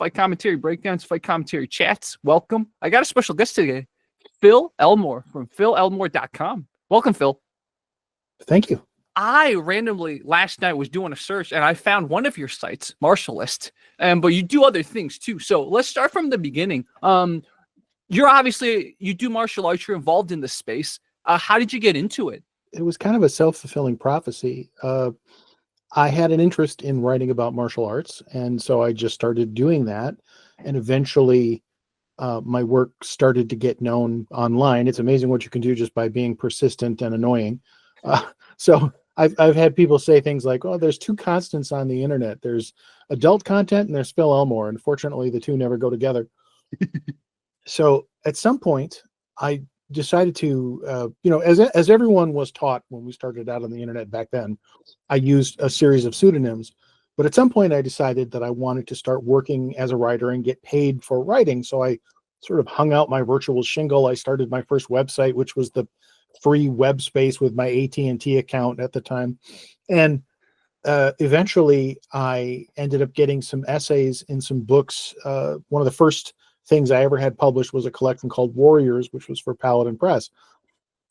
fight commentary breakdowns, fight commentary chats. Welcome. I got a special guest today, Phil Elmore from PhilElmore.com. Welcome, Phil. Thank you. I randomly last night was doing a search and I found one of your sites, Martialist, but you do other things too. So let's start from the beginning. You're obviously, you do martial arts, you're involved in the space. How did you get into it? It was kind of a self-fulfilling prophecy. I had an interest in writing about martial arts, and so I just started doing that. And eventually, my work started to get known online. It's amazing what you can do just by being persistent and annoying. So I've had people say things like, "Oh, there's two constants on the internet. There's adult content and there's Phil Elmore." And fortunately, the two never go together. So at some point, I decided to, as everyone was taught when we started out on the internet back then, I used a series of pseudonyms. But at some point, I decided that I wanted to start working as a writer and get paid for writing. So I sort of hung out my virtual shingle. I started my first website, which was the free web space with my AT&T account at the time. And eventually, I ended up getting some essays in some books. One of the first things I ever had published was a collection called Warriors, which was for Paladin Press.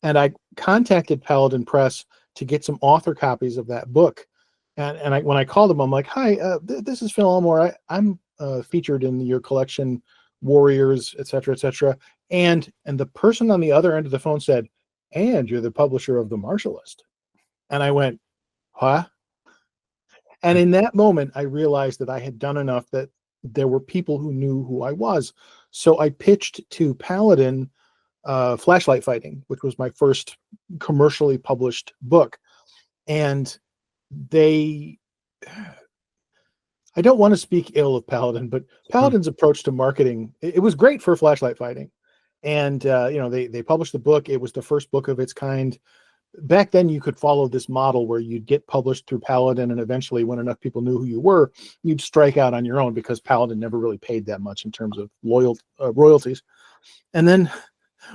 And I contacted Paladin Press to get some author copies of that book. And when I called them, I'm like, "Hi, this is Phil Elmore. I'm featured in your collection, Warriors, et cetera, et cetera." And the person on the other end of the phone said, "And you're the publisher of The Martialist." And I went, "Huh?" And in that moment, I realized that I had done enough that there were people who knew who I was. So I pitched to Paladin Flashlight Fighting, which was my first commercially published book. And I don't want to speak ill of Paladin, but Paladin's approach to marketing, it was great for Flashlight Fighting. And, they published the book. It was the first book of its kind. Back then, you could follow this model where you'd get published through Paladin, and eventually, when enough people knew who you were, you'd strike out on your own because Paladin never really paid that much in terms of royalties. And then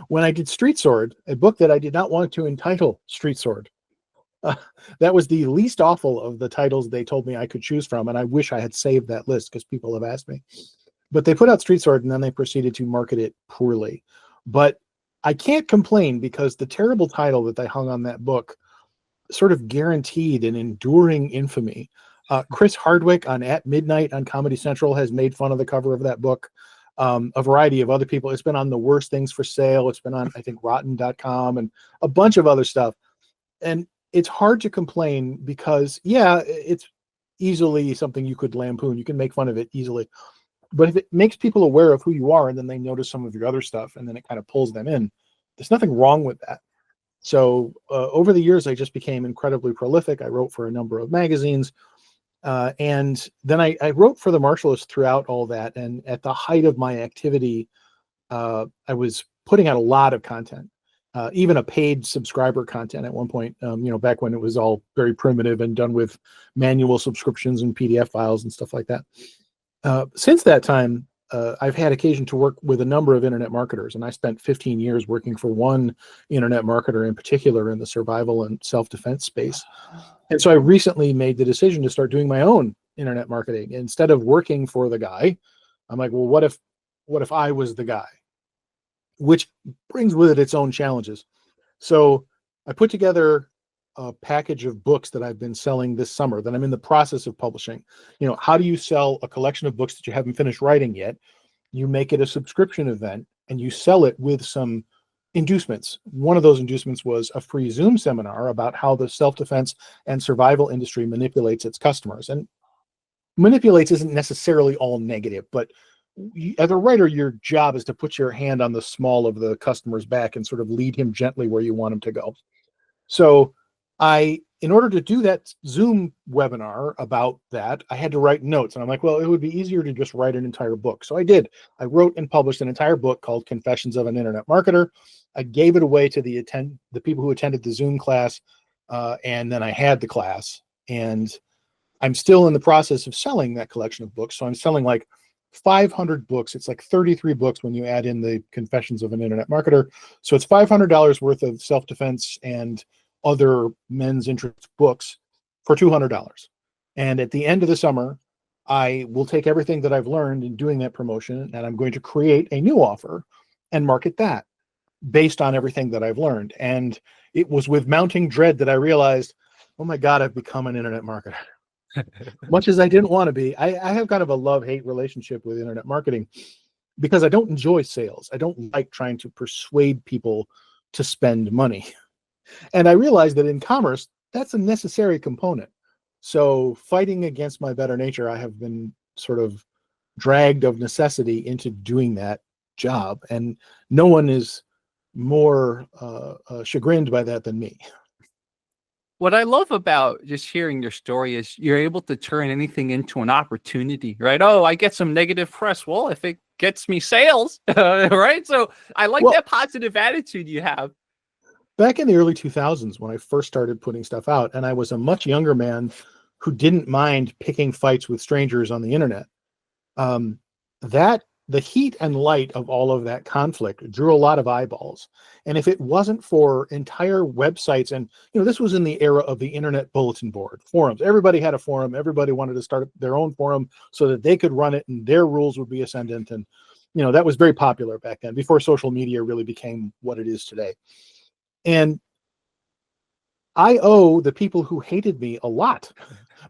when I did Street Sword, a book that I did not want to entitle Street Sword, that was the least awful of the titles they told me I could choose from, and I wish I had saved that list because people have asked me. But they put out Street Sword, and then they proceeded to market it poorly. But I can't complain because the terrible title that they hung on that book sort of guaranteed an enduring infamy. Chris Hardwick on At Midnight on Comedy Central has made fun of the cover of that book. A variety of other people. It's been on The Worst Things for Sale. It's been on, I think, Rotten.com and a bunch of other stuff. And it's hard to complain because, yeah, it's easily something you could lampoon. You can make fun of it easily. But if it makes people aware of who you are and then they notice some of your other stuff and then it kind of pulls them in, there's nothing wrong with that. So over the years, I just became incredibly prolific. I wrote for a number of magazines. And then I wrote for The Martialist throughout all that. And at the height of my activity, I was putting out a lot of content, even a paid subscriber content at one point, back when it was all very primitive and done with manual subscriptions and PDF files and stuff like that. Since that time, I've had occasion to work with a number of internet marketers, and I spent 15 years working for one internet marketer in particular in the survival and self-defense space. And so I recently made the decision to start doing my own internet marketing. Instead of working for the guy, I'm like, well, what if I was the guy? Which brings with it its own challenges. So I put together a package of books that I've been selling this summer that I'm in the process of publishing. How do you sell a collection of books that you haven't finished writing yet? You make it a subscription event and you sell it with some inducements. One of those inducements was a free Zoom seminar about how the self-defense and survival industry manipulates its customers. And manipulates isn't necessarily all negative, but as a writer, your job is to put your hand on the small of the customer's back and sort of lead him gently where you want him to go. So in order to do that Zoom webinar about that, I had to write notes. And I'm like, well, it would be easier to just write an entire book. So I did. I wrote and published an entire book called Confessions of an Internet Marketer. I gave it away to the people who attended the Zoom class. And then I had the class. And I'm still in the process of selling that collection of books. So I'm selling like 500 books. It's like 33 books when you add in the Confessions of an Internet Marketer. So it's $500 worth of self-defense and other men's interest books for $200. And at the end of the summer, I will take everything that I've learned in doing that promotion, and I'm going to create a new offer and market that based on everything that I've learned. And it was with mounting dread that I realized, oh my God, I've become an internet marketer. Much as I didn't want to be, I have kind of a love-hate relationship with internet marketing because I don't enjoy sales. I don't like trying to persuade people to spend money. And I realized that in commerce, that's a necessary component. So fighting against my better nature, I have been sort of dragged of necessity into doing that job. And no one is more chagrined by that than me. What I love about just hearing your story is you're able to turn anything into an opportunity, right? Oh, I get some negative press. Well, if it gets me sales, right? So I like Well, that positive attitude you have. back in the early 2000s, when I first started putting stuff out, and I was a much younger man who didn't mind picking fights with strangers on the internet, that the heat and light of all of that conflict drew a lot of eyeballs. And if it wasn't for entire websites, and this was in the era of the internet bulletin board, forums. Everybody had a forum. Everybody wanted to start their own forum so that they could run it and their rules would be ascendant. And that was very popular back then, before social media really became what it is today. And I owe the people who hated me a lot,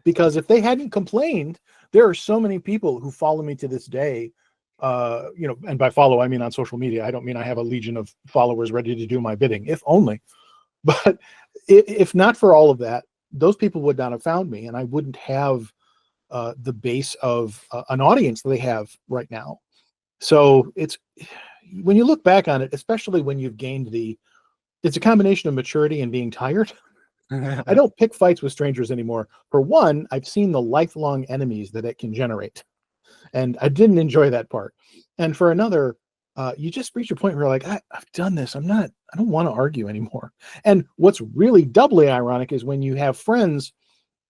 because if they hadn't complained, there are so many people who follow me to this day. And by follow, I mean on social media. I don't mean I have a legion of followers ready to do my bidding, if only. But if not for all of that, those people would not have found me, and I wouldn't have the base of an audience that they have right now. So it's, when you look back on it, especially when you've gained it's a combination of maturity and being tired. I don't pick fights with strangers anymore. For one, I've seen the lifelong enemies that it can generate, and I didn't enjoy that part. And for another, you just reach a point where you're like, I've done this. I don't want to argue anymore. And what's really doubly ironic is when you have friends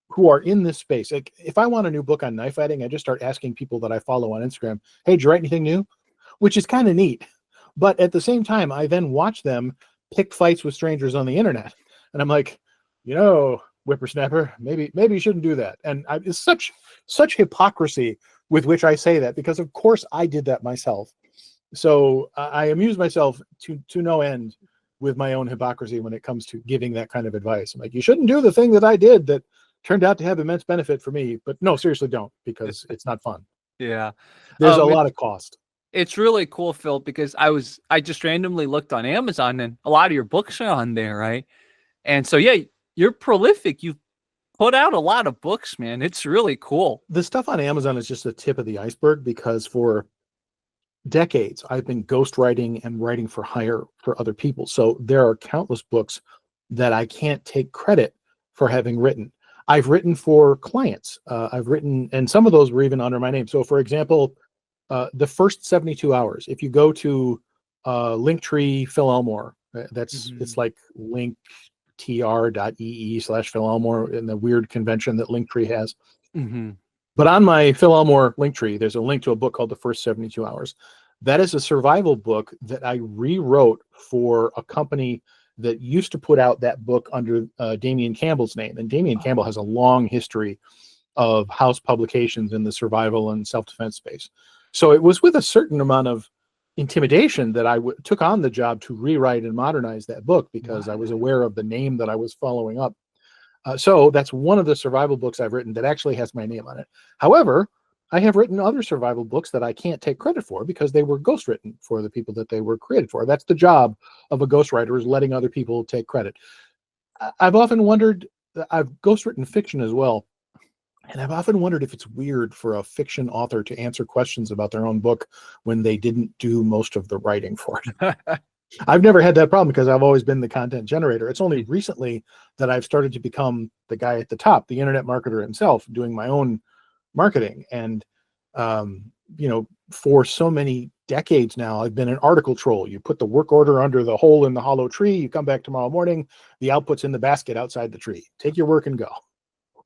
who are in this space. Like, if I want a new book on knife fighting, I just start asking people that I follow on Instagram, hey, did you write anything new? Which is kind of neat. But at the same time, I then watch them pick fights with strangers on the internet. And I'm like, whippersnapper, maybe you shouldn't do that. And it's such hypocrisy with which I say that, because of course I did that myself. So I amuse myself to no end with my own hypocrisy when it comes to giving that kind of advice. I'm like, you shouldn't do the thing that I did that turned out to have immense benefit for me. But no, seriously, don't, because it's not fun. Yeah. There's a lot of cost. It's really cool, Phil, because I just randomly looked on Amazon and a lot of your books are on there, right? And so, yeah, you're prolific. You've put out a lot of books, man. It's really cool. The stuff on Amazon is just the tip of the iceberg, because for decades I've been ghostwriting and writing for hire for other people. So there are countless books that I can't take credit for having written. I've written for clients. I've written, and some of those were even under my name. So for example, the first 72 hours, if you go to Linktree Phil Elmore, it's like linktr.ee/Phil Elmore, in the weird convention that Linktree has. But on my Phil Elmore Linktree, there's a link to a book called The First 72 Hours. That is a survival book that I rewrote for a company that used to put out that book under Damian Campbell's name. And Damian Campbell has a long history of house publications in the survival and self-defense space. So it was with a certain amount of intimidation that I took on the job to rewrite and modernize that book, because I was aware of the name that I was following up. So that's one of the survival books I've written that actually has my name on it. However, I have written other survival books that I can't take credit for because they were ghostwritten for the people that they were created for. That's the job of a ghostwriter, is letting other people take credit. I've often wondered, I've ghostwritten fiction as well, and I've often wondered if it's weird for a fiction author to answer questions about their own book when they didn't do most of the writing for it. I've never had that problem because I've always been the content generator. It's only recently that I've started to become the guy at the top, the internet marketer himself, doing my own marketing. And, for so many decades now, I've been an article troll. You put the work order under the hole in the hollow tree. You come back tomorrow morning, the output's in the basket outside the tree. Take your work and go.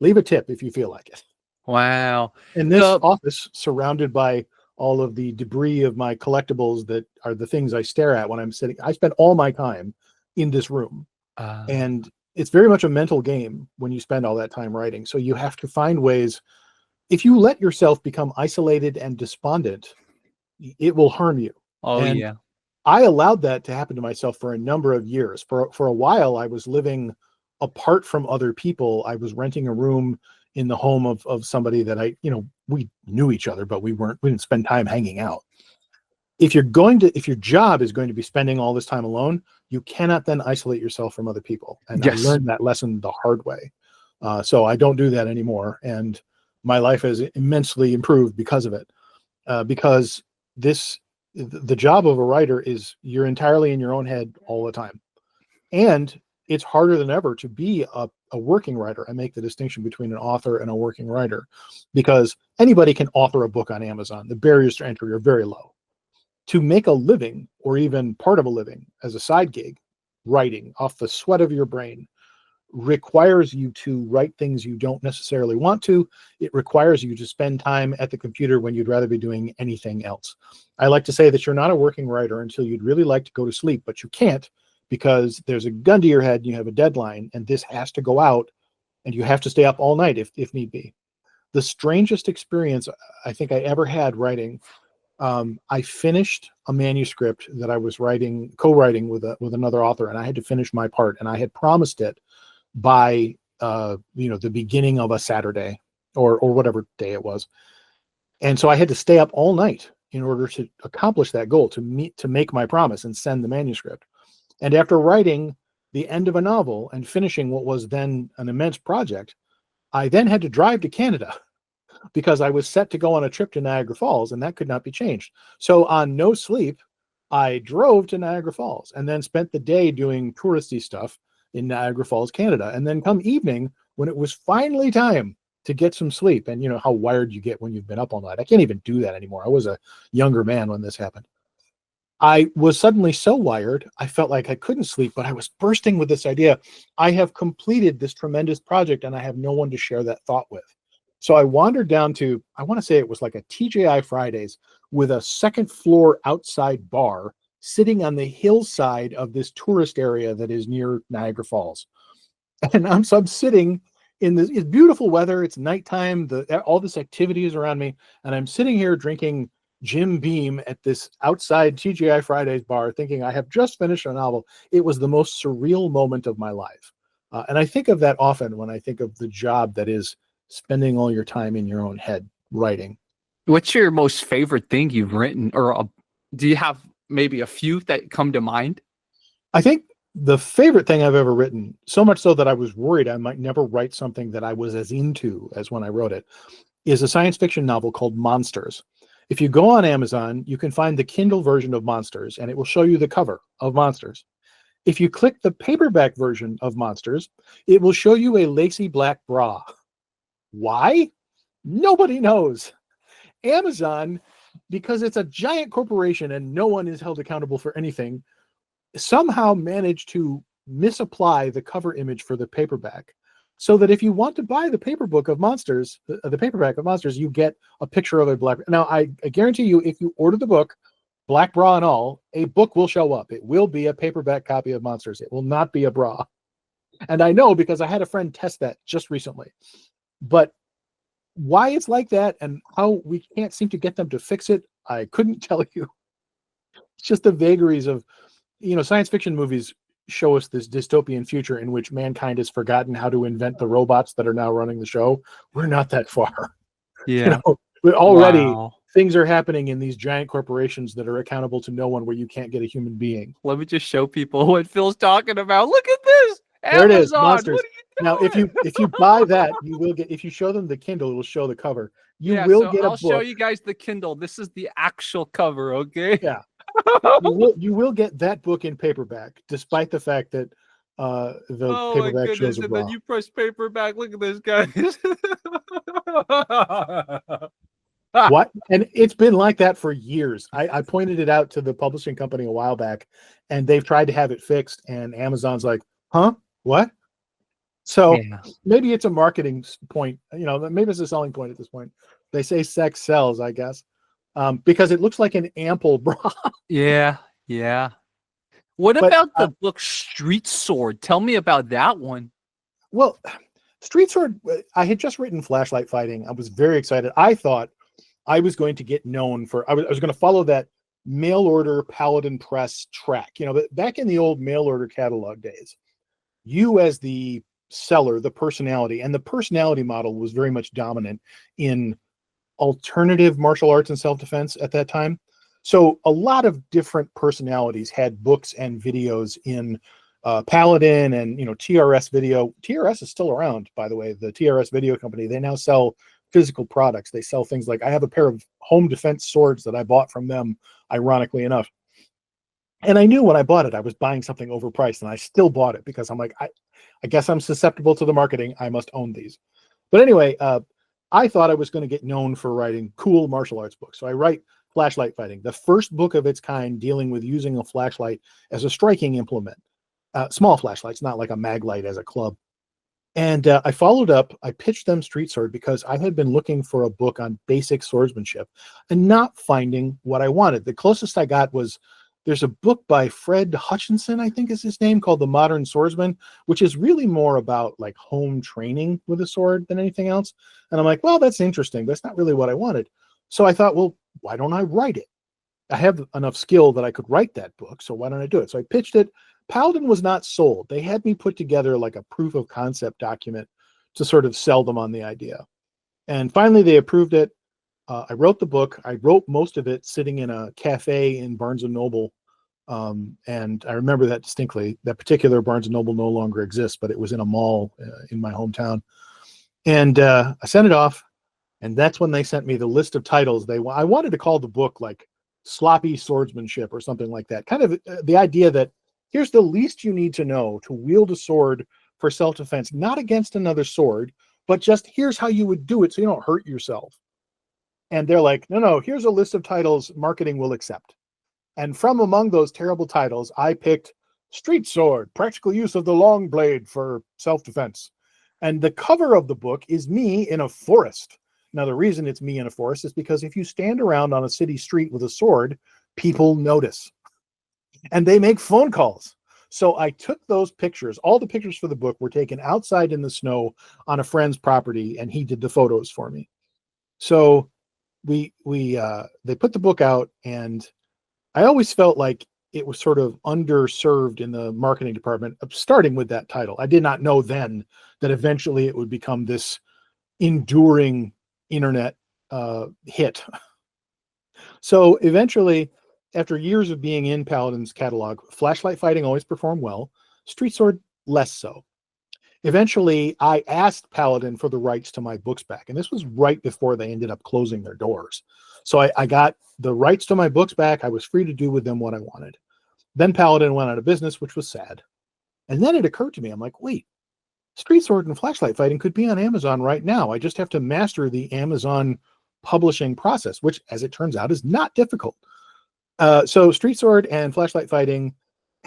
Leave a tip if you feel like it. Wow. In this office, surrounded by all of the debris of my collectibles that are the things I stare at when I'm sitting, I spend all my time in this room. And it's very much a mental game when you spend all that time writing. So you have to find ways if you let yourself become isolated and despondent, it will harm you. Oh And yeah. I allowed that to happen to myself for a number of years. For a while, I was living apart from other people. I was renting a room in the home of somebody that we knew each other, but we didn't spend time hanging out. If your job is going to be spending all this time alone, you cannot then isolate yourself from other people. And I Yes. learned that lesson the hard way. So I don't do that anymore. And my life has immensely improved because of it. Because the job of a writer is you're entirely in your own head all the time. And it's harder than ever to be a working writer. I make the distinction between an author and a working writer because anybody can author a book on Amazon. The barriers to entry are very low. To make a living, or even part of a living as a side gig, writing off the sweat of your brain requires you to write things you don't necessarily want to. It requires you to spend time at the computer when you'd rather be doing anything else. I like to say that you're not a working writer until you'd really like to go to sleep, but you can't because there's a gun to your head and you have a deadline and this has to go out and you have to stay up all night if need be. The strangest experience I think I ever had writing, I finished a manuscript that I was co-writing with another author, and I had to finish my part, and I had promised it by the beginning of a Saturday or whatever day it was. And so I had to stay up all night in order to accomplish that goal, to make my promise and send the manuscript. And after writing the end of a novel and finishing what was then an immense project, I then had to drive to Canada because I was set to go on a trip to Niagara Falls, and that could not be changed. So on no sleep, I drove to Niagara Falls and then spent the day doing touristy stuff in Niagara Falls, Canada. And then come evening, when it was finally time to get some sleep, and you know how wired you get when you've been up all night. I can't even do that anymore. I was a younger man when this happened. I was suddenly so wired, I felt like I couldn't sleep, but I was bursting with this idea. I have completed this tremendous project and I have no one to share that thought with. So I wandered down to, I want to say it was like a TGI Fridays with a second floor outside bar sitting on the hillside of this tourist area that is near Niagara Falls. And I'm sitting in this, it's beautiful weather. It's nighttime. All this activity is around me. And I'm sitting here drinking Jim Beam at this outside TGI Fridays bar, thinking I have just finished a novel. It was the most surreal moment of my life. And I think of that often when I think of the job that is spending all your time in your own head writing. What's your most favorite thing you've written, or do you have maybe a few that come to mind? I think the favorite thing I've ever written, so much so that I was worried I might never write something that I was as into as when I wrote it, is a science fiction novel called Monsters. If you go on Amazon, you can find the Kindle version of Monsters, and it will show you the cover of Monsters. If you click the paperback version of Monsters, it will show you a lacy black bra. Why? Nobody knows. Amazon, because it's a giant corporation and no one is held accountable for anything, somehow managed to misapply the cover image for the paperback, so that if you want to buy the paperback of Monsters, you get a picture of a black. Now, I guarantee you, if you order the book, black bra and all, a book will show up. It will be a paperback copy of Monsters. It will not be a bra. And I know because I had a friend test that just recently. But why it's like that and how we can't seem to get them to fix it, I couldn't tell you. It's just the vagaries of, science fiction movies show us this dystopian future in which mankind has forgotten how to invent the robots that are now running the show. We're not that far. Yeah. But already Wow. things are happening in these giant corporations that are accountable to no one, where you can't get a human being. Let me just show people what Phil's talking about. Look at this. There it is, Amazon. Monsters. What are you Now, doing? if you buy that, you will get, if you show them the Kindle, it will show the cover. You Yeah, will so get a I'll show book. you guys the Kindle. This is the actual cover, okay? Yeah. You will get that book in paperback, despite the fact that the Oh my paperback shows goodness. a And then bra. you press paperback. Look at this, guys. What? And it's been like that for years. I pointed it out to the publishing company a while back, and they've tried to have it fixed, and Amazon's like, huh? What? So Yeah. maybe it's a marketing point. Maybe it's a selling point at this point. They say sex sells, I guess, because it looks like an ample bra. Yeah. Yeah. What But about the book Street Sword? Tell me about that one. well, Street Sword, I had just written Flashlight Fighting. I was very excited. I thought I was going to get known for, I was going to follow that mail order Paladin Press track. You know, but back in the old mail order catalog days, you as the seller, the personality, and the personality model was very much dominant in alternative martial arts and self-defense at that time. So a lot of different personalities had books and videos in Paladin and, you know, TRS Video. TRS is still around, by the way, the TRS Video Company. They now sell physical products. They sell things like, I have a pair of home defense swords that I bought from them, ironically enough. And I knew when I bought it, I was buying something overpriced, and I still bought it because I'm like, I guess I'm susceptible to the marketing. I must own these. But anyway, I thought I was going to get known for writing cool martial arts books. So I write Flashlight Fighting, the first book of its kind dealing with using a flashlight as a striking implement. Small flashlights, not like a mag light as a club. And I followed up, I pitched them Street Sword because I had been looking for a book on basic swordsmanship and not finding what I wanted. The closest I got was, there's a book by Fred Hutchinson, I think is his name, called The Modern Swordsman, which is really more about like home training with a sword than anything else. And I'm like, well, that's interesting, but that's not really what I wanted. So I thought, well, why don't I write it? I have enough skill that I could write that book, so why don't I do it? So I pitched it. Paladin was not sold. They had me put together like a proof of concept document to sort of sell them on the idea. And finally, they approved it. I wrote the book. I wrote most of it sitting in a cafe in Barnes & Noble. And I remember that distinctly. That particular Barnes & Noble no longer exists, but it was in a mall in my hometown. And I sent it off. And that's when they sent me the list of titles. I wanted to call the book like Sloppy Swordsmanship or something like that. Kind of the idea that here's the least you need to know to wield a sword for self-defense, not against another sword, but just here's how you would do it so you don't hurt yourself. And they're like, no, here's a list of titles marketing will accept. And from among those terrible titles, I picked Street Sword, Practical Use of the Long Blade for Self-Defense. And the cover of the book is me in a forest. Now, the reason it's me in a forest is because if you stand around on a city street with a sword, people notice. And they make phone calls. So I took those pictures. All the pictures for the book were taken outside in the snow on a friend's property, and he did the photos for me. So they put the book out, and I always felt like it was sort of underserved in the marketing department, starting with that title. I did not know then that eventually it would become this enduring internet hit. So eventually, after years of being in Paladin's catalog, Flashlight Fighting always performed well, Street Sword less so. Eventually, I asked Paladin for the rights to my books back, and this was right before they ended up closing their doors. So I got the rights to my books back. I was free to do with them what I wanted. Then Paladin went out of business, which was sad. And then it occurred to me, I'm like, wait, Street Sword and Flashlight Fighting could be on Amazon right now. I just have to master the Amazon publishing process, which, as it turns out, is not difficult. So Street Sword and Flashlight Fighting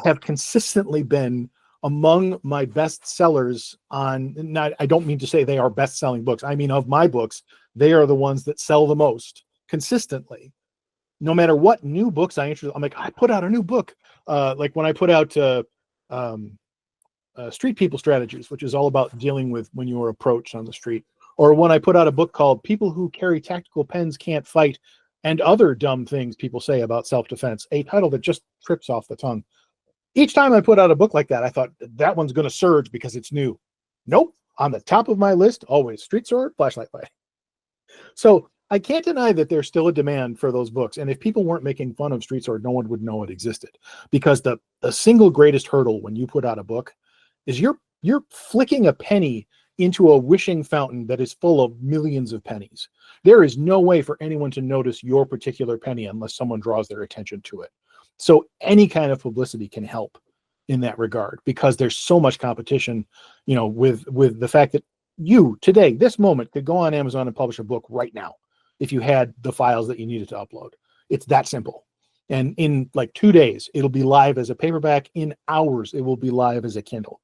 have consistently been among my best sellers on, not, I don't mean to say they are best-selling books. I mean, of my books, they are the ones that sell the most consistently. No matter what new books I introduce, I'm like, I put out a new book. Like when I put out Street People Strategies, which is all about dealing with when you are approached on the street. Or when I put out a book called People Who Carry Tactical Pens Can't Fight, and Other Dumb Things People Say About Self-Defense, a title that just trips off the tongue. Each time I put out a book like that, I thought that one's going to surge because it's new. Nope. On the top of my list, always Street Sword, Flashlight Fighting. So I can't deny that there's still a demand for those books. And if people weren't making fun of Street Sword, no one would know it existed. Because the single greatest hurdle when you put out a book is you're flicking a penny into a wishing fountain that is full of millions of pennies. There is no way for anyone to notice your particular penny unless someone draws their attention to it. So any kind of publicity can help in that regard, because there's so much competition, you know, with the fact that you today, this moment, could go on Amazon and publish a book right now if you had the files that you needed to upload. It's that simple. And in like 2 days, it'll be live as a paperback. In hours, it will be live as a Kindle.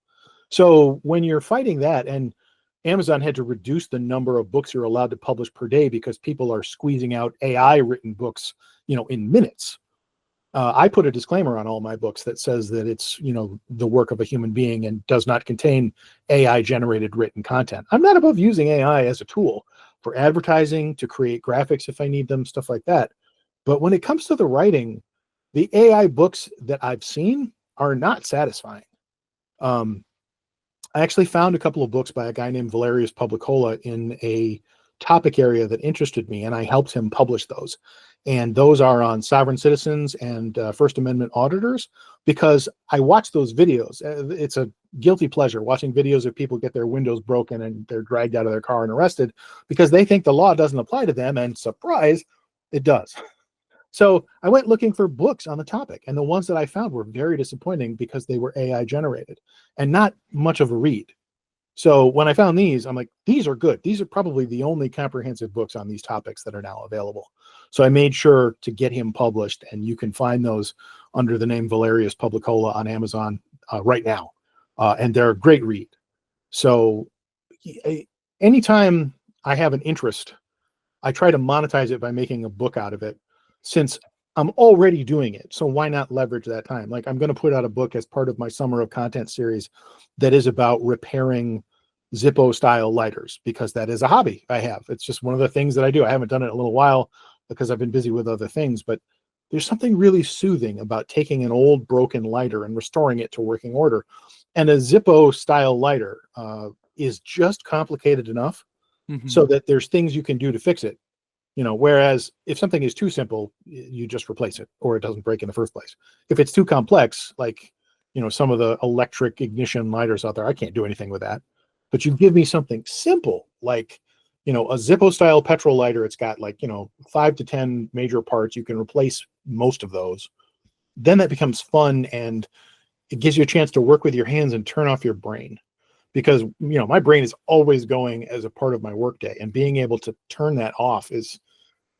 So when you're fighting that, and Amazon had to reduce the number of books you're allowed to publish per day because people are squeezing out AI written books, you know, in minutes. I put a disclaimer on all my books that says that it's, the work of a human being and does not contain AI generated written content. I'm not above using AI as a tool for advertising, to create graphics if I need them, stuff like that. But when it comes to the writing, the AI books that I've seen are not satisfying. Um, I actually found a couple of books by a guy named Valerius Publicola in a topic area that interested me, and I helped him publish those. And those are on sovereign citizens and First Amendment auditors, because I watched those videos. It's a guilty pleasure watching videos of people get their windows broken and they're dragged out of their car and arrested because they think the law doesn't apply to them, and surprise, it does. So I went looking for books on the topic, and the ones that I found were very disappointing because they were AI generated and not much of a read. So when I found these, I'm like, these are good. These are probably the only comprehensive books on these topics that are now available. So I made sure to get him published, and you can find those under the name Valerius Publicola on Amazon right now. And they're a great read. So anytime I have an interest, I try to monetize it by making a book out of it, since I'm already doing it. So why not leverage that time? Like, I'm going to put out a book as part of my Summer of Content series that is about repairing Zippo style lighters, because that is a hobby I have. It's just one of the things that I do. I haven't done it in a little while because I've been busy with other things, but there's something really soothing about taking an old broken lighter and restoring it to working order. And a Zippo style lighter is just complicated enough so that there's things you can do to fix it. Whereas if something is too simple, you just replace it, or it doesn't break in the first place. If it's too complex, like, some of the electric ignition lighters out there, I can't do anything with that. But you give me something simple, like, a Zippo style petrol lighter. It's got 5 to 10 major parts. You can replace most of those. Then that becomes fun, and it gives you a chance to work with your hands and turn off your brain. Because, my brain is always going as a part of my workday, and being able to turn that off is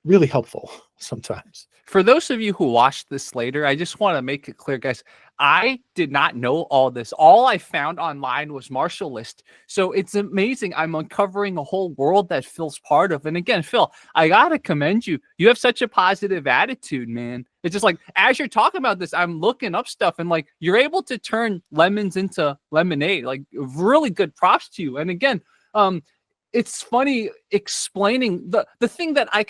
really helpful sometimes. For those of you who watched this later, I just want to make it clear, guys, I did not know all this. All I found online was Martial List. So it's amazing. I'm uncovering a whole world that Phil's part of. And again, Phil, I got to commend you. You have such a positive attitude, man. It's just like, as you're talking about this, I'm looking up stuff, and you're able to turn lemons into lemonade. Really good props to you. And again, it's funny explaining the thing that I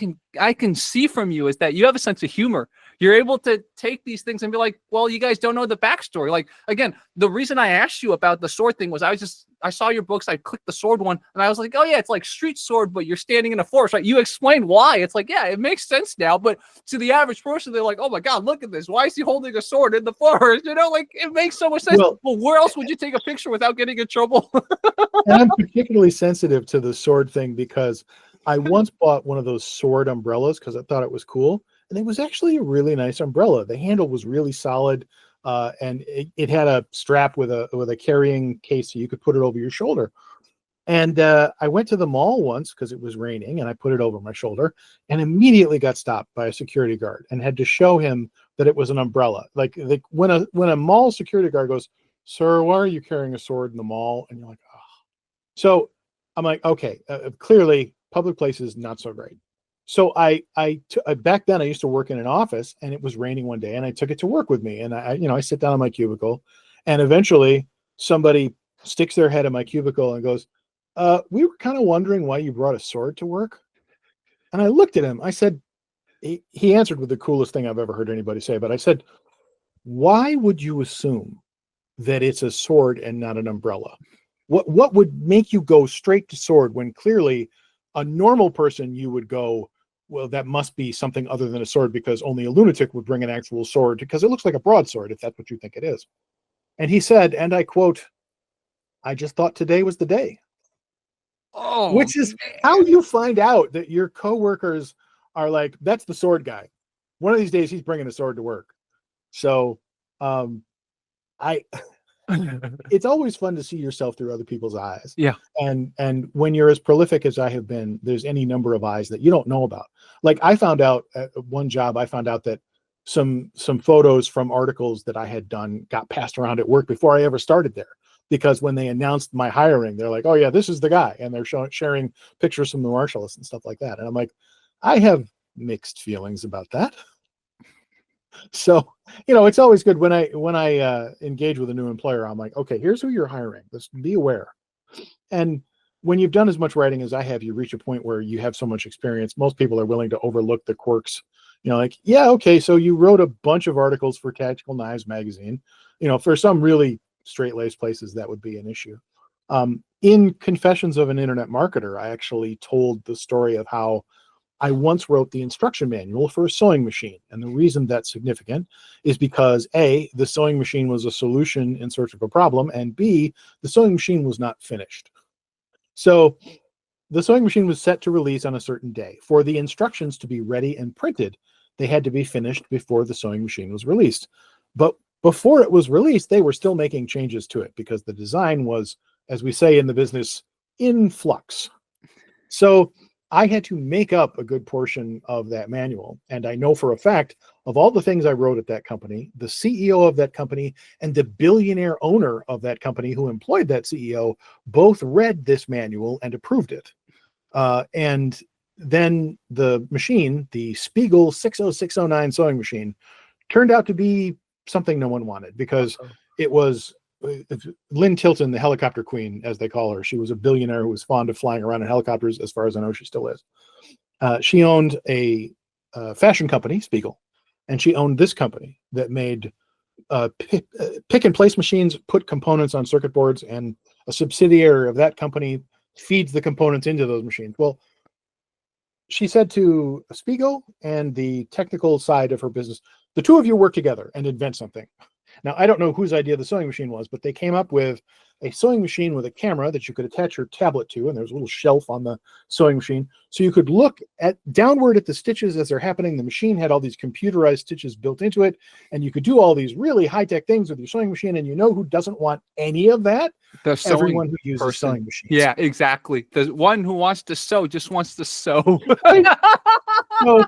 can see from you is that you have a sense of humor. You're able to take these things and be like, well, you guys don't know the backstory. Again, the reason I asked you about the sword thing was I saw your books. I clicked the sword one, and I was like, oh yeah, it's like street sword, but you're standing in a forest, right? You explained why. It's like, yeah, it makes sense now. But to the average person, they're like, oh my God, look at this. Why is he holding a sword in the forest? It makes so much sense. Well, where else would you take a picture without getting in trouble? And I'm particularly sensitive to the sword thing because I once bought one of those sword umbrellas because I thought it was cool. And it was actually a really nice umbrella. The handle was really solid, and it had a strap with a carrying case so you could put it over your shoulder. And I went to the mall once because it was raining, and I put it over my shoulder and immediately got stopped by a security guard and had to show him that it was an umbrella. When a mall security guard goes, "Sir, why are you carrying a sword in the mall?" And you're like, oh. So I'm like, okay, clearly public places, not so great. So back then I used to work in an office, and it was raining one day, and I took it to work with me. And I sit down in my cubicle, and eventually somebody sticks their head in my cubicle and goes, we were kind of wondering why you brought a sword to work. And I looked at him. I said, he answered with the coolest thing I've ever heard anybody say, but I said, why would you assume that it's a sword and not an umbrella? What would make you go straight to sword when clearly a normal person, you would go, well, that must be something other than a sword, because only a lunatic would bring an actual sword because it looks like a broadsword, if that's what you think it is. And he said, and I quote, I just thought today was the day. Oh, which is how you find out that your coworkers are like, that's the sword guy. One of these days he's bringing a sword to work. So it's always fun to see yourself through other people's eyes. Yeah. And when you're as prolific as I have been, there's any number of eyes that you don't know about. Like, I found out at one job, I found out that some photos from articles that I had done got passed around at work before I ever started there. Because when they announced my hiring, they're like, oh yeah, this is the guy. And they're sharing pictures from the Marshalists and stuff like that. And I'm like, I have mixed feelings about that. So, it's always good when I engage with a new employer. I'm like, okay, here's who you're hiring. Let's be aware. And when you've done as much writing as I have, you reach a point where you have so much experience. Most people are willing to overlook the quirks. Like, yeah, okay, so you wrote a bunch of articles for Tactical Knives magazine. For some really straight-laced places, that would be an issue. In Confessions of an Internet Marketer, I actually told the story of how I once wrote the instruction manual for a sewing machine. And the reason that's significant is because A, the sewing machine was a solution in search of a problem, and B, the sewing machine was not finished. So the sewing machine was set to release on a certain day. For the instructions to be ready and printed, they had to be finished before the sewing machine was released. But before it was released, they were still making changes to it because the design was, as we say in the business, in flux. So I had to make up a good portion of that manual. And I know for a fact, of all the things I wrote at that company, the CEO of that company and the billionaire owner of that company who employed that CEO both read this manual and approved it. And then the machine, the Spiegel 60609 sewing machine, turned out to be something no one wanted because it was Lynn Tilton, the helicopter queen, as they call her. She was a billionaire who was fond of flying around in helicopters. As far as I know, she still is. She owned a fashion company, Spiegel, and she owned this company that made pick and place machines, put components on circuit boards, and a subsidiary of that company feeds the components into those machines. Well, she said to Spiegel and the technical side of her business, the two of you work together and invent something. Now, I don't know whose idea the sewing machine was, but they came up with a sewing machine with a camera that you could attach your tablet to, and there's a little shelf on the sewing machine. So you could look downward at the stitches as they're happening. The machine had all these computerized stitches built into it, and you could do all these really high-tech things with your sewing machine, and who doesn't want any of that? Everyone who uses sewing machines. Yeah, exactly. The one who wants to sew just wants to sew. So,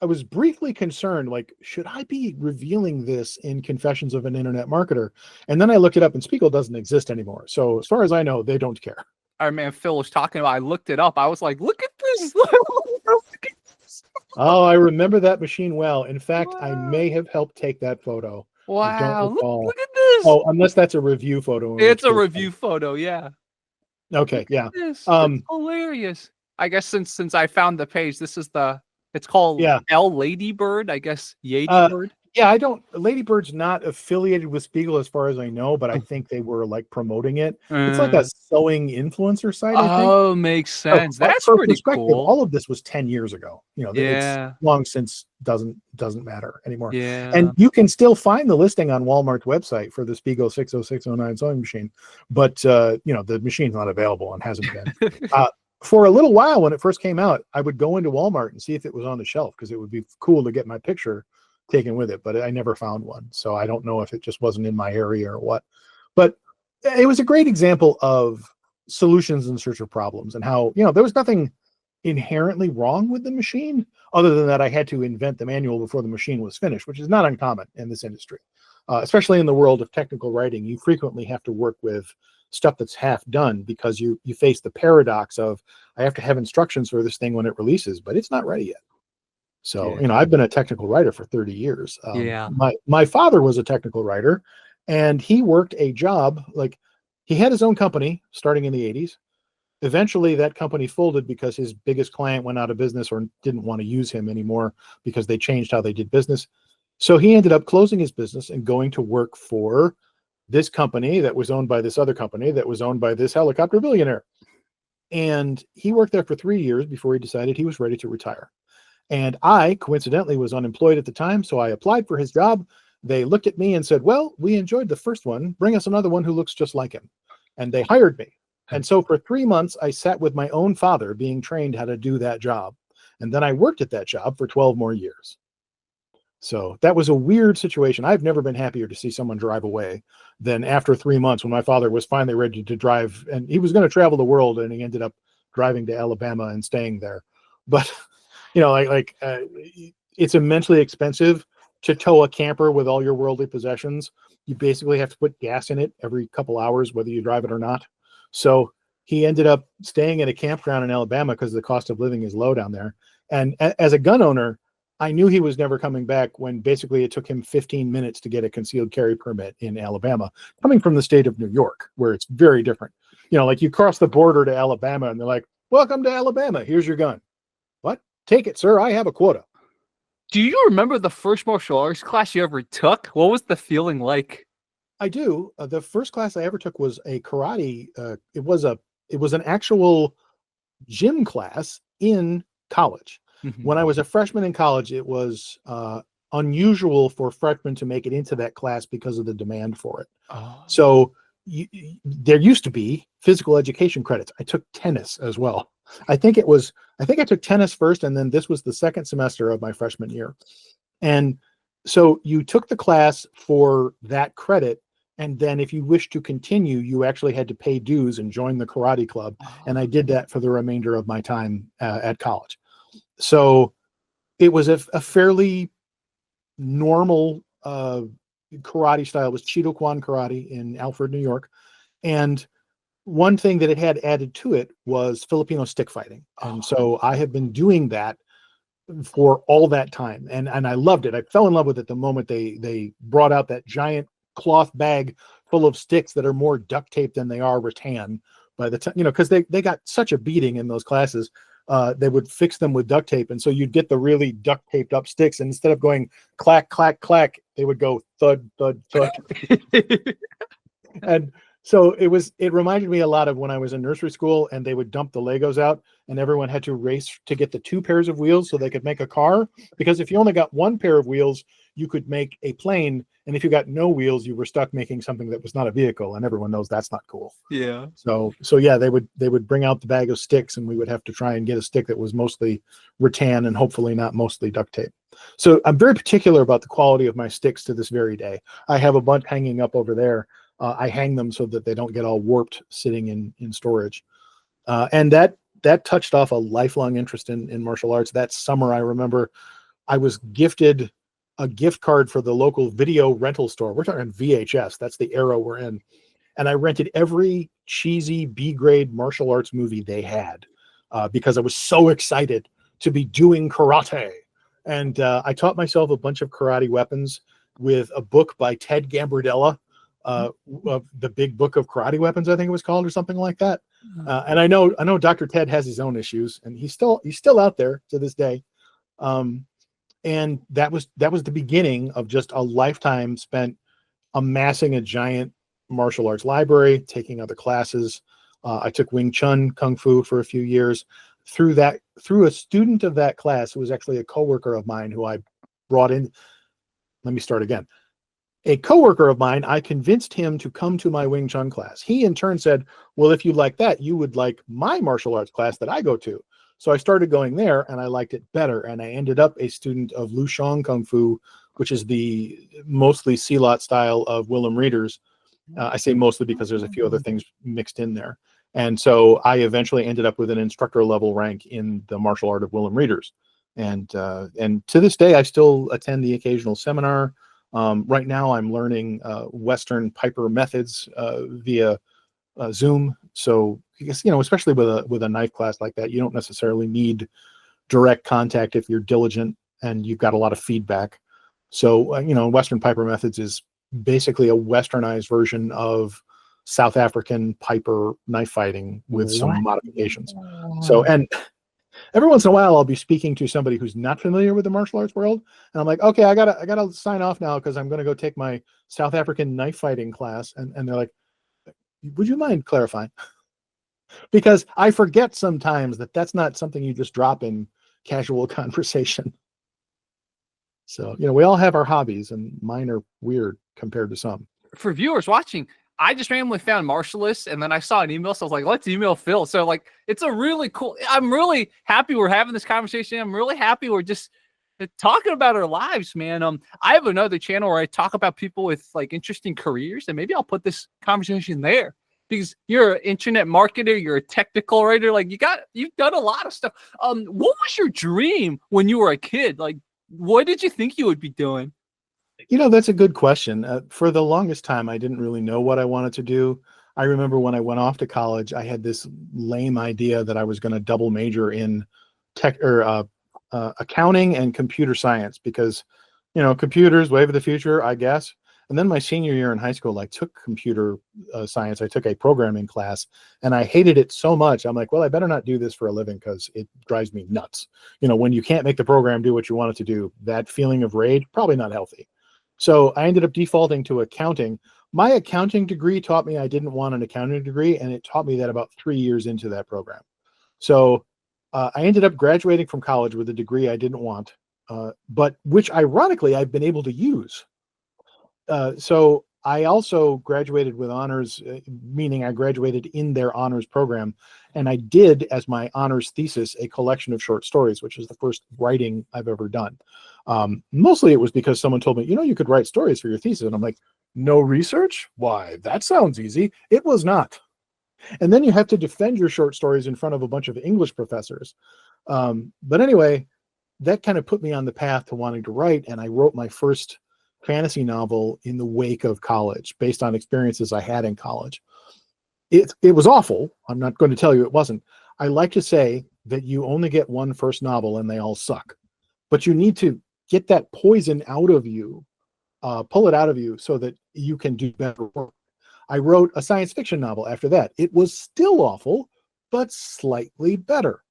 I was briefly concerned, like, should I be revealing this in Confessions of an Internet Marketer? And then I looked it up, and Spiegel doesn't exist anymore. So as far as I know, they don't care. Our man Phil was talking about, I looked it up. I was like, look at this. Oh, I remember that machine well. In fact, I may have helped take that photo. Wow, look at this. Oh, unless that's a review photo. It's a review photo, yeah. Okay, yeah. It's hilarious. I guess since I found the page, it's called L Ladybird, I guess. Ladybird. Yeah, Ladybird's not affiliated with Spiegel as far as I know, but I think they were like promoting it. It's like a sewing influencer site, I think. Oh, makes sense. That's for pretty perspective, cool. all of this was 10 years ago. It's long since doesn't matter anymore. Yeah. And you can still find the listing on Walmart's website for the Spiegel 60609 sewing machine, but the machine's not available and hasn't been. For a little while when it first came out, I would go into Walmart and see if it was on the shelf because it would be cool to get my picture taken with it, but I never found one. So I don't know if it just wasn't in my area or what. But it was a great example of solutions in search of problems and how, there was nothing inherently wrong with the machine other than that I had to invent the manual before the machine was finished, which is not uncommon in this industry. Especially in the world of technical writing, you frequently have to work with stuff that's half done because you face the paradox of I have to have instructions for this thing when it releases, but it's not ready yet. So, I've been a technical writer for 30 years. My father was a technical writer, and he worked a job, like he had his own company starting in the 80s. Eventually that company folded because his biggest client went out of business or didn't want to use him anymore because they changed how they did business. So he ended up closing his business and going to work for this company that was owned by this other company that was owned by this helicopter billionaire. And he worked there for 3 years before he decided he was ready to retire. And I, coincidentally, was unemployed at the time, so I applied for his job. They looked at me and said, well, we enjoyed the first one. Bring us another one who looks just like him. And they hired me. And so for 3 months, I sat with my own father being trained how to do that job. And then I worked at that job for 12 more years. So that was a weird situation. I've never been happier to see someone drive away than after 3 months when my father was finally ready to drive. And he was going to travel the world, and he ended up driving to Alabama and staying there. But, it's immensely expensive to tow a camper with all your worldly possessions. You basically have to put gas in it every couple hours, whether you drive it or not. So he ended up staying at a campground in Alabama because the cost of living is low down there. And as a gun owner, I knew he was never coming back when basically it took him 15 minutes to get a concealed carry permit in Alabama, coming from the state of New York, where it's very different. You know, like you cross the border to Alabama and they're like, welcome to Alabama. Here's your gun. What? Take it, sir. I have a quota. Do you remember the first martial arts class you ever took? What was the feeling like? I do. The first class I ever took was a karate. It was an actual gym class in college. When I was a freshman in college, it was unusual for freshmen to make it into that class because of the demand for it. Oh. So there used to be physical education credits. I took tennis as well. I think I took tennis first, and then this was the second semester of my freshman year. And so you took the class for that credit, and then if you wished to continue, you actually had to pay dues and join the karate club. And I did that for the remainder of my time at college. So it was a fairly normal karate style. It was Cheeto Kwan karate in Alfred, New York. And one thing that it had added to it was Filipino stick fighting. And so I have been doing that for all that time. And I loved it. I fell in love with it the moment they brought out that giant cloth bag full of sticks that are more duct tape than they are rattan by the time, because they got such a beating in those classes. They would fix them with duct tape. And so you'd get the really duct taped up sticks. And instead of going clack, clack, clack, they would go thud, thud, thud. And so it reminded me a lot of when I was in nursery school and they would dump the Legos out and everyone had to race to get the 2 pairs of wheels so they could make a car. Because if you only got 1 pair of wheels, you could make a plane. And if you got no wheels, you were stuck making something that was not a vehicle. And everyone knows that's not cool. Yeah. So yeah, they would bring out the bag of sticks and we would have to try and get a stick that was mostly rattan and hopefully not mostly duct tape. So I'm very particular about the quality of my sticks to this very day. I have a bunch hanging up over there. I hang them so that they don't get all warped sitting in storage. And that touched off a lifelong interest in martial arts. That summer, I remember I was gifted a gift card for the local video rental store. We're talking VHS. That's the era we're in. And I rented every cheesy B-grade martial arts movie they had because I was so excited to be doing karate. And I taught myself a bunch of karate weapons with a book by Ted Gambardella, of the Big Book of Karate Weapons, I think it was called, or something like that. And I know Dr. Ted has his own issues, and he's still out there to this day. And that was the beginning of just a lifetime spent amassing a giant martial arts library, taking other classes. I took Wing Chun Kung Fu for a few years. Through a student of that class who was actually a coworker of mine who I brought in. Let me start again. A coworker of mine, I convinced him to come to my Wing Chun class. He in turn said, well, if you like that, you would like my martial arts class that I go to. So I started going there and I liked it better. And I ended up a student of Lu Shang Kung Fu, which is the mostly Silat style of Willem Reeders. I say mostly because there's a few other things mixed in there. And so I eventually ended up with an instructor level rank in the martial art of Willem Reeders. And to this day, I still attend the occasional seminar. Right now I'm learning Western Piper methods via Zoom. So I guess, especially with a knife class like that, you don't necessarily need direct contact if you're diligent and you've got a lot of feedback. So, Western Piper methods is basically a westernized version of South African Piper knife fighting with some modifications. So, and every once in a while I'll be speaking to somebody who's not familiar with the martial arts world. And I'm like, okay, I gotta sign off now because I'm going to go take my South African knife fighting class. And they're like, would you mind clarifying? Because I forget sometimes that's not something you just drop in casual conversation. So, we all have our hobbies and mine are weird compared to some. For viewers watching, I just randomly found Martialists and then I saw an email. So I was like, let's email Phil. So it's a really cool, I'm really happy we're having this conversation. I'm really happy we're just talking about our lives, man. I have another channel where I talk about people with interesting careers, and maybe I'll put this conversation there because you're an internet marketer, you're a technical writer. You've done a lot of stuff. What was your dream when you were a kid? What did you think you would be doing? That's a good question. For the longest time, I didn't really know what I wanted to do. I remember when I went off to college, I had this lame idea that I was going to double major in tech or accounting and computer science because, computers, wave of the future, I guess. And then my senior year in high school, I took computer science. I took a programming class and I hated it so much. I'm like, well, I better not do this for a living because it drives me nuts. When you can't make the program do what you want it to do, that feeling of rage, probably not healthy. So I ended up defaulting to accounting. My accounting degree taught me I didn't want an accounting degree, and it taught me that about 3 years into that program. So I ended up graduating from college with a degree I didn't want, but which ironically I've been able to use. So I also graduated with honors, meaning I graduated in their honors program. And I did, as my honors thesis, a collection of short stories, which is the first writing I've ever done. Mostly it was because someone told me, you could write stories for your thesis. And I'm like, no research? Why, that sounds easy. It was not. And then you have to defend your short stories in front of a bunch of English professors. But anyway, that kind of put me on the path to wanting to write. And I wrote my first fantasy novel in the wake of college based on experiences I had in college. It was awful. I'm not going to tell you it wasn't. I like to say that you only get one first novel and they all suck, but you need to get that poison out of you, pull it out of you so that you can do better work. I wrote a science fiction novel after that. It was still awful, but slightly better.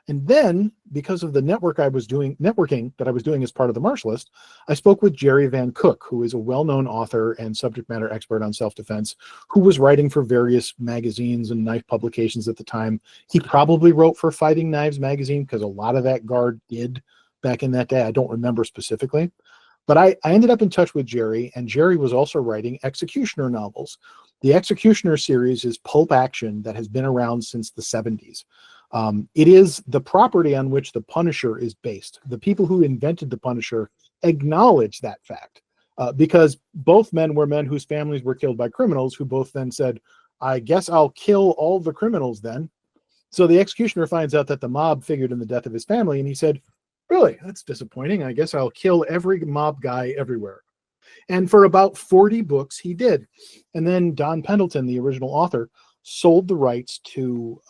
And then, because of the networking that I was doing as part of the Marsh List, I spoke with Jerry Van Cook, who is a well-known author and subject matter expert on self-defense, who was writing for various magazines and knife publications at the time. He probably wrote for Fighting Knives magazine, because a lot of that guard did back in that day. I don't remember specifically. But I ended up in touch with Jerry, and Jerry was also writing Executioner novels. The Executioner series is pulp action that has been around since the 70s. It is the property on which the Punisher is based. The people who invented the Punisher acknowledge that fact because both men were men whose families were killed by criminals who both then said, I guess I'll kill all the criminals then. So the Executioner finds out that the mob figured in the death of his family, and he said, really, that's disappointing. I guess I'll kill every mob guy everywhere. And for about 40 books, he did. And then Don Pendleton, the original author, sold the rights to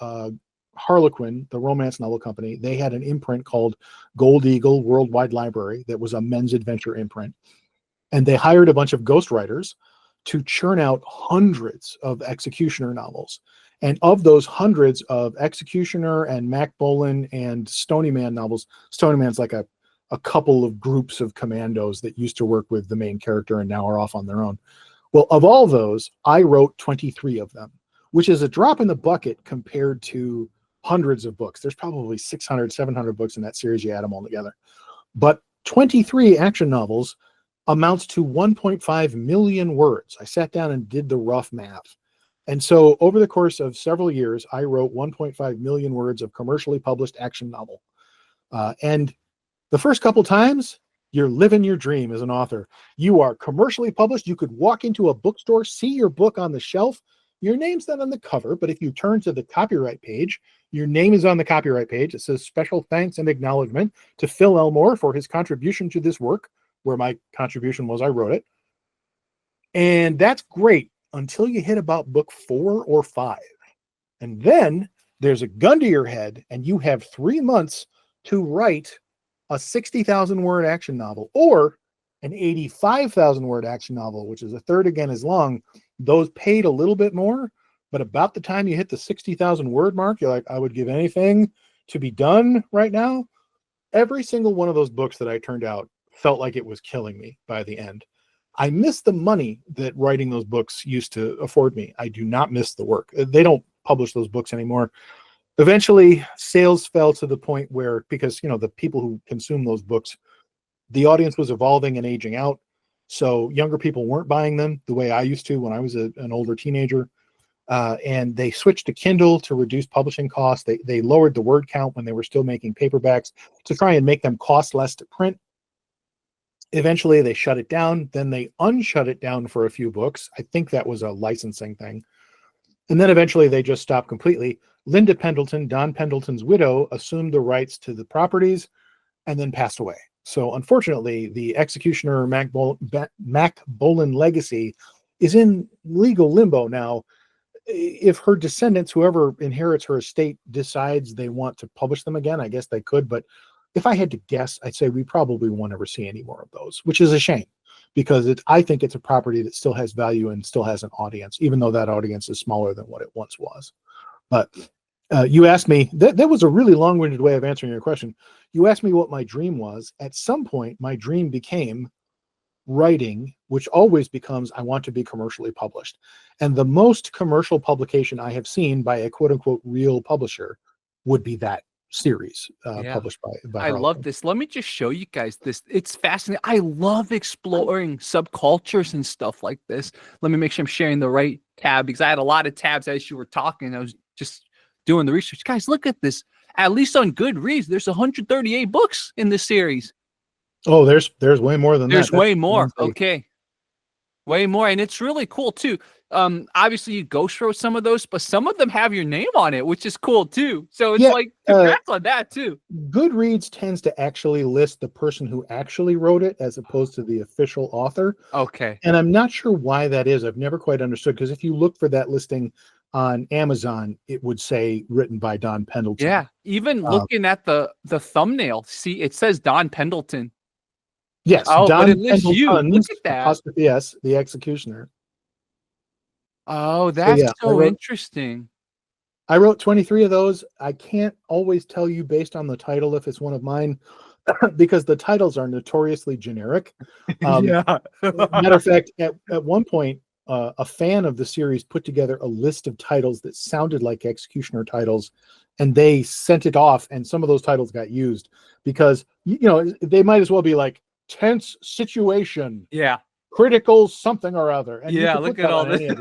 Harlequin, the romance novel company. They had an imprint called Gold Eagle Worldwide Library that was a men's adventure imprint. And they hired a bunch of ghostwriters to churn out hundreds of Executioner novels. And of those hundreds of Executioner and Mac Bolan and Stony Man novels, Stony Man's like a couple of groups of commandos that used to work with the main character and now are off on their own. Well, of all those, I wrote 23 of them, which is a drop in the bucket compared to hundreds of books. There's probably 600, 700 books in that series. You add them all together. But 23 action novels amounts to 1.5 million words. I sat down and did the rough math. And so over the course of several years, I wrote 1.5 million words of commercially published action novel. And the first couple times, you're living your dream as an author. You are commercially published. You could walk into a bookstore, see your book on the shelf. Your name's not on the cover, but if you turn to the copyright page, your name is on the copyright page. It says special thanks and acknowledgement to Phil Elmore for his contribution to this work, where my contribution was I wrote it. And that's great until you hit about book 4 or 5. And then there's a gun to your head and you have 3 months to write a 60,000 word action novel or an 85,000 word action novel, which is a third again as long. Those paid a little bit more, but about the time you hit the 60,000 word mark, you're like, I would give anything to be done right now. Every single one of those books that I turned out felt like it was killing me by the end. I miss the money that writing those books used to afford me. I do not miss the work. They don't publish those books anymore. Eventually, sales fell to the point where, because the people who consume those books, the audience was evolving and aging out. So younger people weren't buying them the way I used to when I was an older teenager. And they switched to Kindle to reduce publishing costs. They lowered the word count when they were still making paperbacks to try and make them cost less to print. Eventually, they shut it down. Then they unshut it down for a few books. I think that was a licensing thing. And then eventually they just stopped completely. Linda Pendleton, Don Pendleton's widow, assumed the rights to the properties and then passed away. So unfortunately, the Executioner Mac Bolan legacy is in legal limbo now. If her descendants, whoever inherits her estate, decides they want to publish them again, I guess they could, but if I had to guess, I'd say we probably won't ever see any more of those, which is a shame because I think it's a property that still has value and still has an audience, even though that audience is smaller than what it once was. But you asked me, that was a really long-winded way of answering your question. You asked me what my dream was. At some point, my dream became writing, which always becomes, I want to be commercially published. And the most commercial publication I have seen by a quote unquote real publisher would be that series published by I love this. Let me just show you guys this. It's fascinating. I love exploring subcultures and stuff like this. Let me make sure I'm sharing the right tab because I had a lot of tabs as you were talking. I was just doing the research. Guys, look at this. At least on Goodreads, there's 138 books in this series. Oh, there's way more than that. There's way more. Okay. Way more. And it's really cool too. Obviously you ghost wrote some of those, but some of them have your name on it, which is cool too. So it's like congrats on that too. Goodreads tends to actually list the person who actually wrote it as opposed to the official author. Okay. And I'm not sure why that is. I've never quite understood, because if you look for that listing on Amazon, it would say written by Don Pendleton. Yeah. Even looking at the thumbnail, see, it says Don Pendleton. Yes. Oh, Don but it lists you. Look at that. Yes, the executioner. Oh, that's so interesting. I wrote 23 of those. I can't always tell you based on the title if it's one of mine, because the titles are notoriously generic. Yeah. Matter of fact, at one point, a fan of the series put together a list of titles that sounded like executioner titles, and they sent it off, and some of those titles got used because, they might as well be like tense situation. Yeah. Critical something or other. And yeah, look at all this.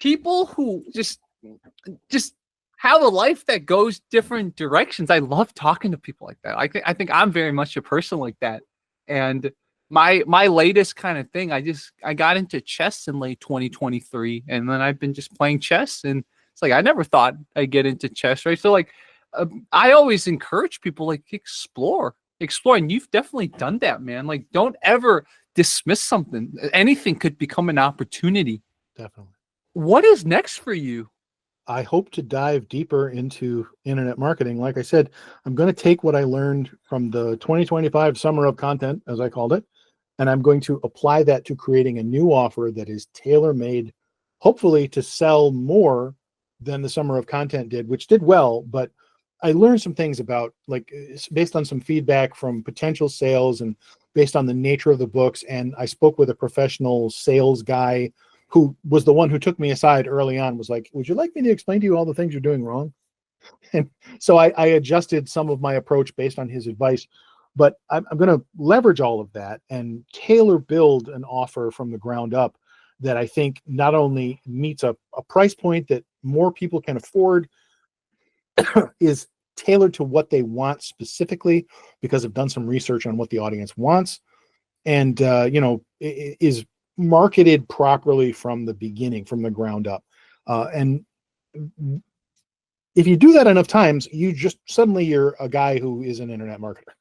People who just have a life that goes different directions. I love talking to people like that. I think I'm very much a person like that. And my latest kind of thing, I got into chess in late 2023, and then I've been just playing chess, and it's like I never thought I'd get into chess, right? So like I always encourage people, like, explore, and you've definitely done that, man. Like, don't ever dismiss something. Anything could become an opportunity. Definitely. What is next for you? I hope to dive deeper into internet marketing. Like I said, I'm going to take what I learned from the 2025 Summer of Content, as I called it, and I'm going to apply that to creating a new offer that is tailor-made, hopefully to sell more than the Summer of Content did, which did well, but I learned some things about, like, based on some feedback from potential sales and based on the nature of the books. And I spoke with a professional sales guy who was the one who took me aside early on, was like, would you like me to explain to you all the things you're doing wrong? And so I adjusted some of my approach based on his advice, but I'm going to leverage all of that and tailor build an offer from the ground up that I think not only meets a price point that more people can afford, is tailored to what they want specifically, because I've done some research on what the audience wants, and is marketed properly from the beginning, from the ground up. And if you do that enough times, you're a guy who is an internet marketer.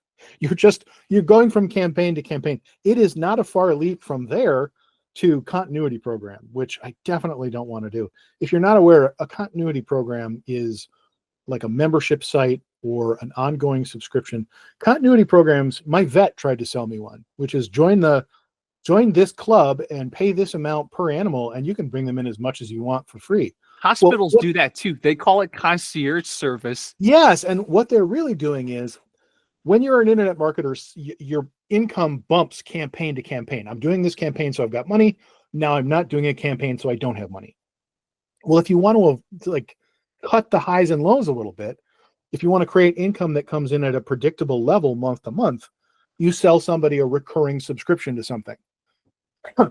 You're going from campaign to campaign. It is not a far leap from there to continuity program, which I definitely don't want to do. If you're not aware, a continuity program is like a membership site or an ongoing subscription. Continuity programs, my vet tried to sell me one, which is join this club and pay this amount per animal, and you can bring them in as much as you want for free. Hospitals do that too. They call it concierge service. Yes, and what they're really doing is, when you're an internet marketer, your income bumps campaign to campaign. I'm doing this campaign, so I've got money. Now I'm not doing a campaign, so I don't have money. Well, if you want to cut the highs and lows a little bit, if you want to create income that comes in at a predictable level month to month, you sell somebody a recurring subscription to something.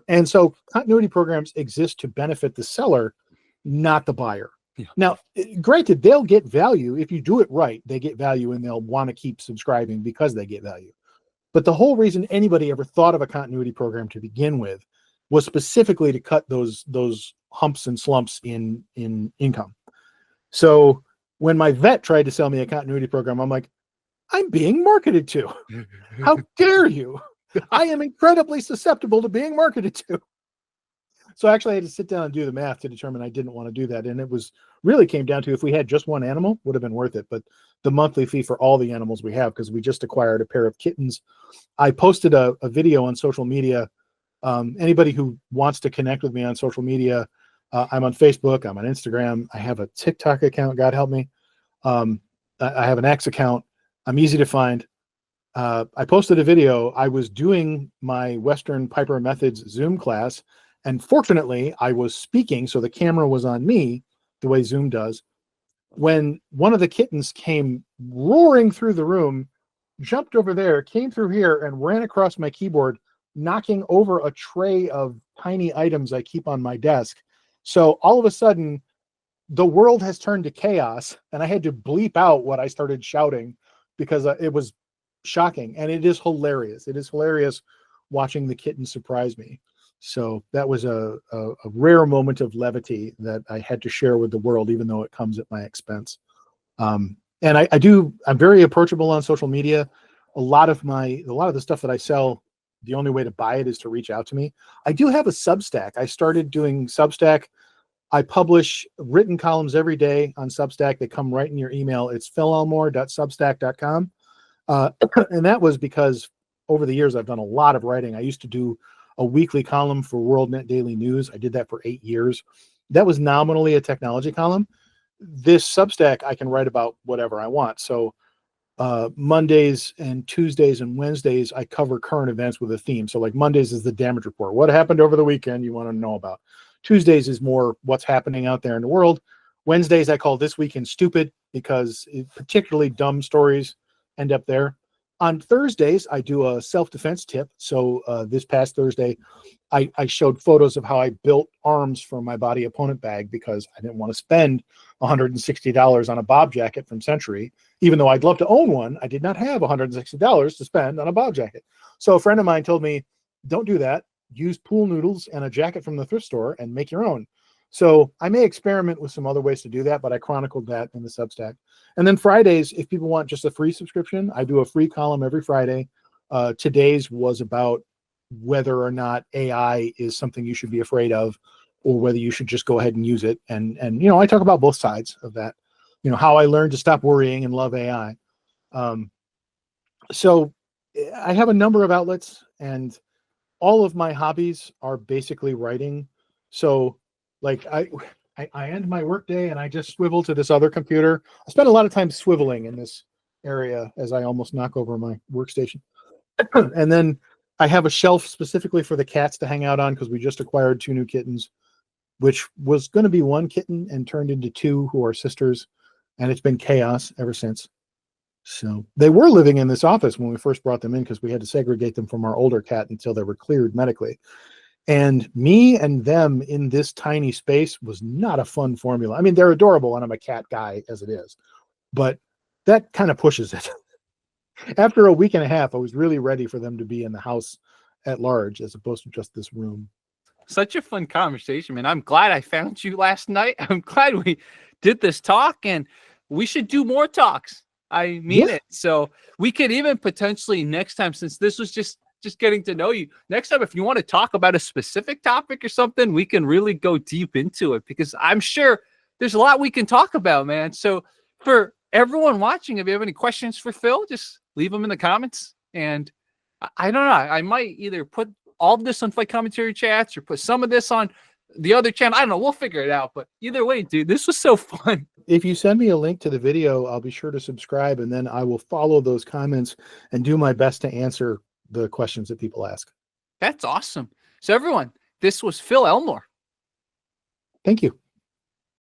And so continuity programs exist to benefit the seller, not the buyer. Yeah. Now, granted, they'll get value if you do it right. They get value and they'll want to keep subscribing because they get value. But the whole reason anybody ever thought of a continuity program to begin with was specifically to cut those humps and slumps in income. So when my vet tried to sell me a continuity program, I'm like, I'm being marketed to. How dare you? I am incredibly susceptible to being marketed to. So actually I had to sit down and do the math to determine I didn't want to do that. And it was really came down to, if we had just one animal, would have been worth it. But the monthly fee for all the animals we have, because we just acquired a pair of kittens. I posted a video on social media. Anybody who wants to connect with me on social media, I'm on Facebook, I'm on Instagram, I have a TikTok account, God help me. I have an X account. I'm easy to find. I posted a video. I was doing my Western Piper Methods Zoom class, and fortunately I was speaking, so the camera was on me the way Zoom does. When one of the kittens came roaring through the room, jumped over there, came through here, and ran across my keyboard, knocking over a tray of tiny items I keep on my desk. So all of a sudden, the world has turned to chaos, and I had to bleep out what I started shouting because it was shocking, and it is hilarious. It is hilarious watching the kitten surprise me. So that was a rare moment of levity that I had to share with the world, even though it comes at my expense. And I'm very approachable on social media. A lot of the stuff that I sell, the only way to buy it is to reach out to me. I do have a Substack. I started doing Substack. I publish written columns every day on Substack. They come right in your email. It's philelmore.substack.com. And that was because over the years, I've done a lot of writing. I used to do a weekly column for WorldNet Daily News. I did that for 8 years. That was nominally a technology column. This Substack, I can write about whatever I want. So Mondays and Tuesdays and Wednesdays, I cover current events with a theme. So like Mondays is the damage report. What happened over the weekend you want to know about? Tuesdays is more what's happening out there in the world. Wednesdays, I call This Week in Stupid, because particularly dumb stories end up there. On Thursdays, I do a self-defense tip. So this past Thursday, I showed photos of how I built arms for my body opponent bag, because I didn't want to spend $160 on a Bob jacket from Century. Even though I'd love to own one, I did not have $160 to spend on a Bob jacket. So a friend of mine told me, don't do that. Use pool noodles and a jacket from the thrift store and make your own. So I may experiment with some other ways to do that, but I chronicled that in the Substack. And then Fridays, if people want just a free subscription, I do a free column every Friday. Today's was about whether or not AI is something you should be afraid of, or whether you should just go ahead and use it. And I talk about both sides of that. How I learned to stop worrying and love AI. So I have a number of outlets, and all of my hobbies are basically writing. So like I end my workday and I just swivel to this other computer. I spend a lot of time swiveling in this area as I almost knock over my workstation. And then I have a shelf specifically for the cats to hang out on, because we just acquired 2 new kittens, which was going to be 1 kitten and turned into 2 who are sisters. And it's been chaos ever since. So they were living in this office when we first brought them in, because we had to segregate them from our older cat until they were cleared medically. And me and them in this tiny space was not a fun formula. I mean, they're adorable, and I'm a cat guy as it is, but that kind of pushes it. After a week and a half, I was really ready for them to be in the house at large, as opposed to just this room. Such a fun conversation, man. I'm glad I found you last night. I'm glad we did this talk, and we should do more talks. I mean it. So we could even potentially next time, since this was just getting to know you, next time, if you want to talk about a specific topic or something, we can really go deep into it, because I'm sure there's a lot we can talk about, man. So for everyone watching, if you have any questions for Phil, just leave them in the comments. And I don't know, I might either put all of this on Fight Commentary Chats or put some of this on the other channel. I don't know. We'll figure it out. But either way, dude, this was so fun. If you send me a link to the video, I'll be sure to subscribe, and then I will follow those comments and do my best to answer the questions that people ask. That's awesome. So everyone, this was Phil Elmore. Thank you.